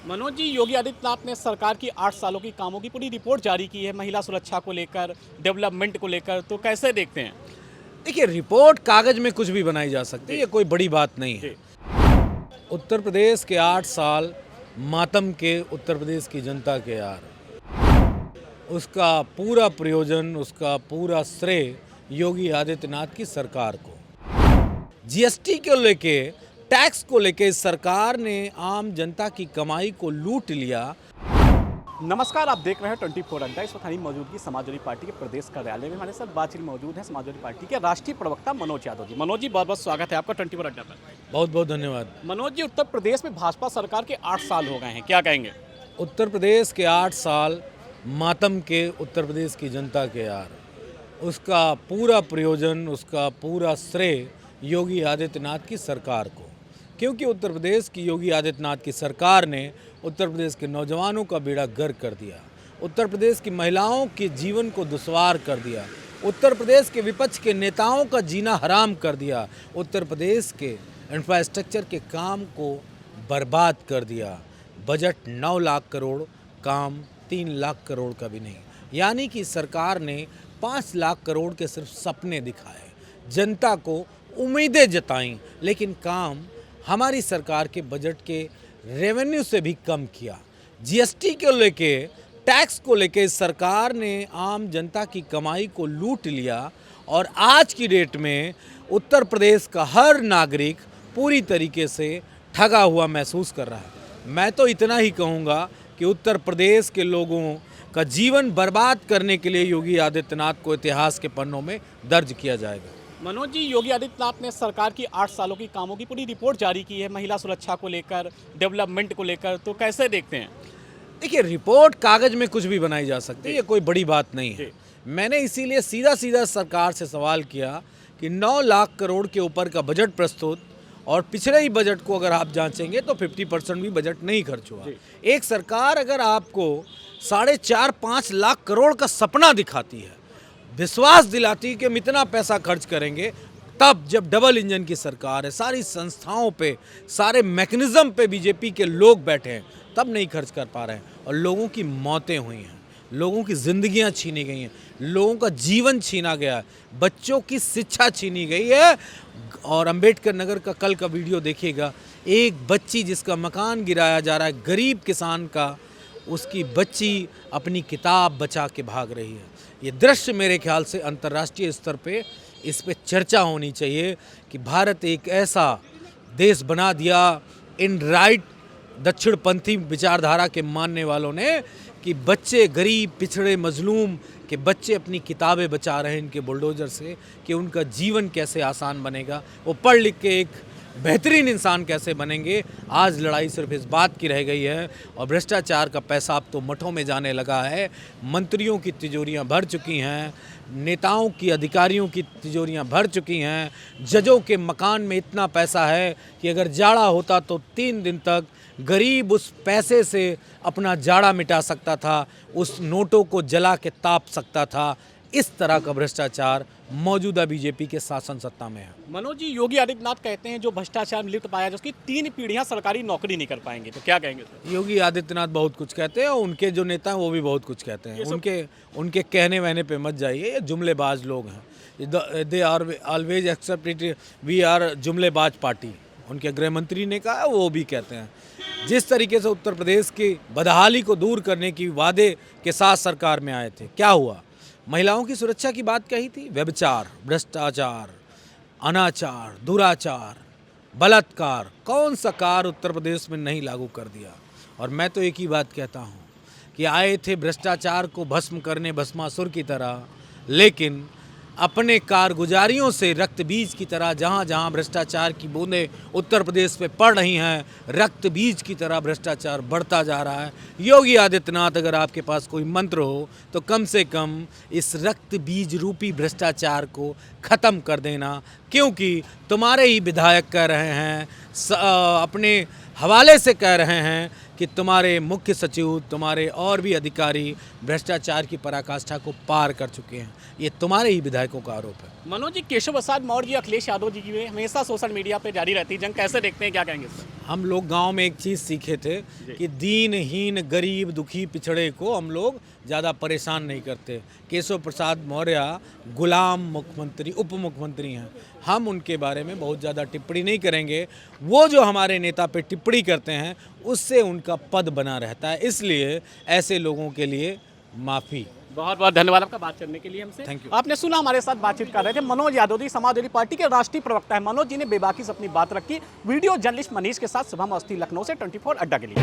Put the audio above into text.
मनोज जी, योगी आदित्यनाथ ने सरकार की 8 सालों की कामों की पूरी रिपोर्ट जारी की है, महिला सुरक्षा को लेकर, डेवलपमेंट को लेकर, तो कैसे देखते हैं? देखिए, रिपोर्ट कागज में कुछ भी बनाई जा सकती है, जी। ये कोई बड़ी बात नहीं है। जी। उत्तर प्रदेश के 8 साल मातम के उत्तर प्रदेश की जनता के यार, उसका पूरा प्रयोजन, उसका पूरा श्रेय योगी आदित्यनाथ की सरकार को। जीएसटी को लेके, टैक्स को लेके इस सरकार ने आम जनता की कमाई को लूट लिया। नमस्कार, आप देख रहे हैं 24 घंटा। इस वक्त हमारी मौजूदगी समाजवादी पार्टी के प्रदेश कार्यालय में। हमारे साथ बातचीत मौजूद है समाजवादी पार्टी के राष्ट्रीय प्रवक्ता मनोज यादव जी। मनोज जी, बहुत बहुत स्वागत है आपका 24 घंटा पर। बहुत बहुत धन्यवाद। मनोज जी, उत्तर प्रदेश में भाजपा सरकार के 8 साल हो गए हैं, क्या कहेंगे? उत्तर प्रदेश के 8 साल मातम के उत्तर प्रदेश की जनता के यार, उसका पूरा प्रयोजन, उसका पूरा श्रेय योगी आदित्यनाथ की सरकार को। क्योंकि उत्तर प्रदेश की योगी आदित्यनाथ की सरकार ने उत्तर प्रदेश के नौजवानों का बेड़ा गर्क कर दिया, उत्तर प्रदेश की महिलाओं के जीवन को दुश्वार कर दिया, उत्तर प्रदेश के विपक्ष के नेताओं का जीना हराम कर दिया, उत्तर प्रदेश के इंफ्रास्ट्रक्चर के काम को बर्बाद कर दिया। बजट 9 लाख करोड़, काम 3 लाख करोड़ का भी नहीं। यानी कि सरकार ने 5 लाख करोड़ के सिर्फ सपने दिखाए, जनता को उम्मीदें जताईं, लेकिन काम हमारी सरकार के बजट के रेवेन्यू से भी कम किया। जीएसटी को लेके, टैक्स को लेके इस सरकार ने आम जनता की कमाई को लूट लिया और आज की डेट में उत्तर प्रदेश का हर नागरिक पूरी तरीके से ठगा हुआ महसूस कर रहा है। मैं तो इतना ही कहूँगा कि उत्तर प्रदेश के लोगों का जीवन बर्बाद करने के लिए योगी आदित्यनाथ को इतिहास के पन्नों में दर्ज किया जाएगा। मनोज जी, योगी आदित्यनाथ ने सरकार की 8 सालों की कामों की पूरी रिपोर्ट जारी की है, महिला सुरक्षा को लेकर, डेवलपमेंट को लेकर, तो कैसे देखते हैं? देखिए, रिपोर्ट कागज में कुछ भी बनाई जा सकती है, ये कोई बड़ी बात नहीं है। मैंने इसीलिए सीधा सीधा सरकार से सवाल किया कि 9 लाख करोड़ के ऊपर का बजट प्रस्तुत, और पिछले ही बजट को अगर आप जांचेंगे तो 50% भी बजट नहीं खर्च हुआ। एक सरकार अगर आपको 4.5-5 लाख करोड़ का सपना दिखाती है, विश्वास दिलाती है कि हम इतना पैसा खर्च करेंगे, तब जब डबल इंजन की सरकार है, सारी संस्थाओं पे, सारे मैकेनिज्म पे बीजेपी के लोग बैठे हैं, तब नहीं खर्च कर पा रहे हैं और लोगों की मौतें हुई हैं, लोगों की जिंदगियां छीनी गई हैं, लोगों का जीवन छीना गया है, बच्चों की शिक्षा छीनी गई है। और अंबेडकर नगर का कल का वीडियो देखिएगा, एक बच्ची जिसका मकान गिराया जा रहा है, गरीब किसान का, उसकी बच्ची अपनी किताब बचा के भाग रही है। ये दृश्य मेरे ख्याल से अंतर्राष्ट्रीय स्तर पे इस पे चर्चा होनी चाहिए कि भारत एक ऐसा देश बना दिया इन राइट दक्षिणपंथी विचारधारा के मानने वालों ने कि बच्चे, गरीब पिछड़े मजलूम के बच्चे अपनी किताबें बचा रहे हैं इनके बुलडोजर से, कि उनका जीवन कैसे आसान बनेगा, वो पढ़ लिख के एक बेहतरीन इंसान कैसे बनेंगे। आज लड़ाई सिर्फ इस बात की रह गई है और भ्रष्टाचार का पैसा अब तो मठों में जाने लगा है। मंत्रियों की तिजोरियां भर चुकी हैं, नेताओं की, अधिकारियों की तिजोरियां भर चुकी हैं, जजों के मकान में इतना पैसा है कि अगर जाड़ा होता तो 3 दिन तक गरीब उस पैसे से अपना जाड़ा मिटा सकता था, उस नोटों को जला के ताप सकता था। इस तरह का भ्रष्टाचार मौजूदा बीजेपी के शासन सत्ता में है। मनोज जी, योगी आदित्यनाथ कहते हैं जो भ्रष्टाचार में लिप्त पाया जाए उसकी 3 पीढ़ियां सरकारी नौकरी नहीं कर पाएंगे, तो क्या कहेंगे सर? योगी आदित्यनाथ बहुत कुछ कहते हैं और उनके जो नेता हैं वो भी बहुत कुछ कहते हैं। उनके कहने वहने पे मत जाइए, ये जुमलेबाज लोग हैं। They are always accept it, we are जुमलेबाज पार्टी, उनके गृह मंत्री ने कहा, वो भी कहते हैं। जिस तरीके से उत्तर प्रदेश की बदहाली को दूर करने की वादे के साथ सरकार में आए थे, क्या हुआ? महिलाओं की सुरक्षा की बात कही थी, व्यभिचार, भ्रष्टाचार, अनाचार, दुराचार, बलात्कार, कौन सा कार्य उत्तर प्रदेश में नहीं लागू कर दिया। और मैं तो एक ही बात कहता हूँ कि आए थे भ्रष्टाचार को भस्म करने भस्मासुर की तरह, लेकिन अपने कारगुजारियों से रक्त बीज की तरह जहाँ जहाँ भ्रष्टाचार की बूंदें उत्तर प्रदेश में पड़ रही हैं, रक्त बीज की तरह भ्रष्टाचार बढ़ता जा रहा है। योगी आदित्यनाथ, अगर आपके पास कोई मंत्र हो तो कम से कम इस रक्त बीज रूपी भ्रष्टाचार को ख़त्म कर देना, क्योंकि तुम्हारे ही विधायक कह रहे हैं, अपने हवाले से कह रहे हैं कि तुम्हारे मुख्य सचिव, तुम्हारे और भी अधिकारी भ्रष्टाचार की पराकाष्ठा को पार कर चुके हैं। ये तुम्हारे ही विधायकों का आरोप है। मनोज जी, केशव प्रसाद मौर्य जी, अखिलेश यादव जी की हमेशा सोशल मीडिया पे जारी रहती है जंग, कैसे देखते हैं, क्या कहेंगे इस पर? हम लोग गांव में एक चीज़ सीखे थे कि दीनहीन, गरीब, दुखी, पिछड़े को हम लोग ज़्यादा परेशान नहीं करते। केशव प्रसाद मौर्य गुलाम मुख्यमंत्री, उप मुख्यमंत्री हैं। हम उनके बारे में बहुत ज़्यादा टिप्पणी नहीं करेंगे। वो जो हमारे नेता पे टिप्पणी करते हैं उससे उनका पद बना रहता है, इसलिए ऐसे लोगों के लिए माफ़ी। बहुत बहुत धन्यवाद आपका बात करने के लिए हमसे। Thank you. आपने सुना, हमारे साथ बातचीत कर रहे थे मनोज यादव जी, समाजवादी पार्टी के राष्ट्रीय प्रवक्ता है। मनोज जी ने बेबाकी से अपनी बात रखी। वीडियो जर्नलिस्ट मनीष के साथ शुभम अवस्थी, लखनऊ से 24 अड्डा के लिए।